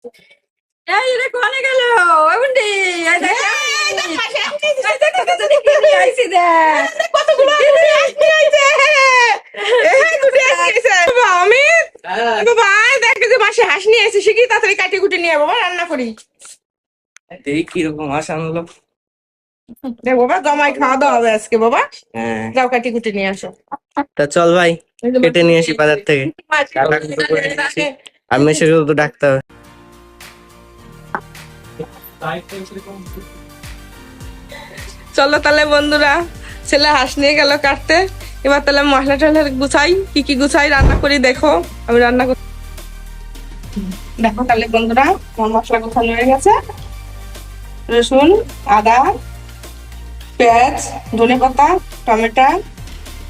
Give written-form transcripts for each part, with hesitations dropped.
এই রে কোনে গেল ওবন্ডি এই দেখ আইছি দেখ কতগুলো আসতে হইছে গুটি আসছে বাবা অমিত বাবা দেখে যে মাসে হাঁস নিয়ে এসে শিখি তাড়াতাড়ি কাটি কুটি নিয়ে বাবা রান্না করি দেখি কিরকম হাঁস আনলো। দেখ বাবা জমাই খাওয়া দাওয়া হবে আজকে বাবা হ্যাঁ, যাও কাটি কুটি নিয়ে আসো তা চল ভাই কেটে নিয়ে আসি বাজার থেকে। কাটাকুটি করে নিয়ে আসি। আর মেশোকে তো ডাকতে হবে। চলো তাহলে বন্ধুরা, ছেলে হাঁস নিয়ে গেল কাটতে। এবার তাহলে মশলা টশলা গুছাই, কি কি গুছাই রান্না করি দেখো। আমি রান্না করি দেখো তাহলে বন্ধুরা, আমার মশলা গোছানো হয়ে গেছে। রসুন, আদা, পেঁয়াজ, ধনেপাতা, টমেটো,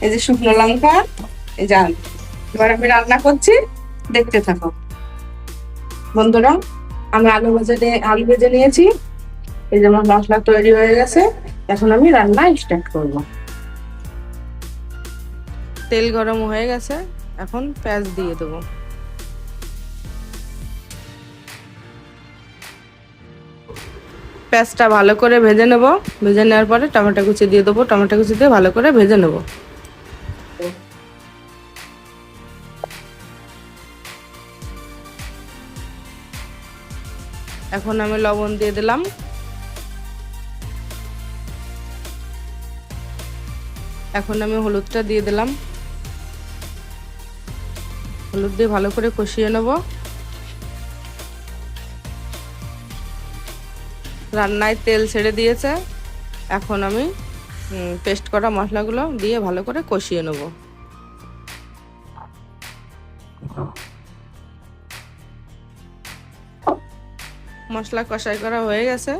এই যে শুকনো লঙ্কা, এই যে আলু। এবার আমি রান্না করছি, দেখতে থাকো বন্ধুরা। আমি আলু ভেজে নিয়েছি। এই যে আমার মশলা তৈরি হয়ে গেছে। এখন আমি রান্না স্টার্ট করব। তেল গরম হয়ে গেছে, এখন পেঁয়াজ দিয়ে দেবো। পেঁয়াজটা ভালো করে ভেজে নেব। ভেজে নেওয়ার পরে টমেটো কুচি দিয়ে দেবো। টমেটো কুচি দিয়ে ভালো করে ভেজে নেব। এখন আমি লবণ দিয়ে দিলাম। এখন আমি হলুদটা দিয়ে দিলাম। হলুদ দিয়ে ভালো করে কষিয়ে নেব। রান্নায় তেল ছেড়ে দিয়েছে। এখন আমি পেস্ট করা মশলাগুলো দিয়ে ভালো করে কষিয়ে নেব। মশলা কষাই করা হয়ে গেছে।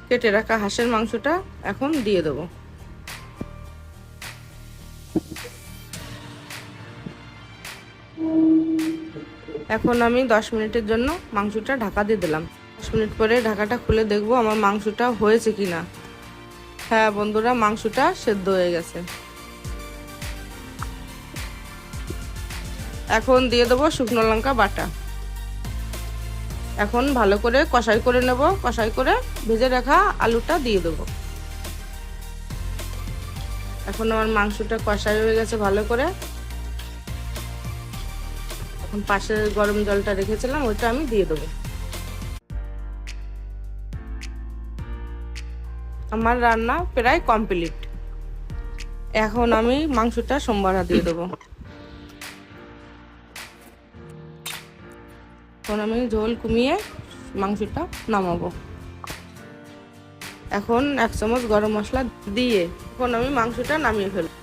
কেটে রাখা হাঁসের মাংসটা এখন দিয়ে দেবো। এখন আমি 10 মিনিটের জন্য মাংসটা ঢাকা দিয়ে দিলাম। 10 মিনিট পরে ঢাকাটা খুলে দেখবো আমার মাংসটা হয়েছে কিনা। হ্যাঁ বন্ধুরা, মাংসটা সেদ্ধ হয়ে গেছে। এখন দিয়ে দেবো শুকনো লঙ্কা বাটা। এখন ভালো করে কষাই করে নেব। কষাই করে ভেজে রাখা আলুটা দিয়ে দেবো। এখন আমার মাংসটা কষাই হয়ে গেছে ভালো করে। এখন পাশে গরম জলটা রেখেছিলাম, ওইটা আমি দিয়ে দেবো। আমার রান্না প্রায় কমপ্লিট। এখন আমি মাংসটা সোমবারা দিয়ে দেবো। এখন আমি ঝোল কমিয়ে মাংসটা নামাবো। এখন 1 চামচ গরম মশলা দিয়ে এখন আমি মাংসটা নামিয়ে ফেলবো।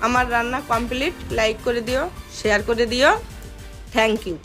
আমার রান্না কমপ্লিট। লাইক করে দিও, শেয়ার করে দিও। Thank you.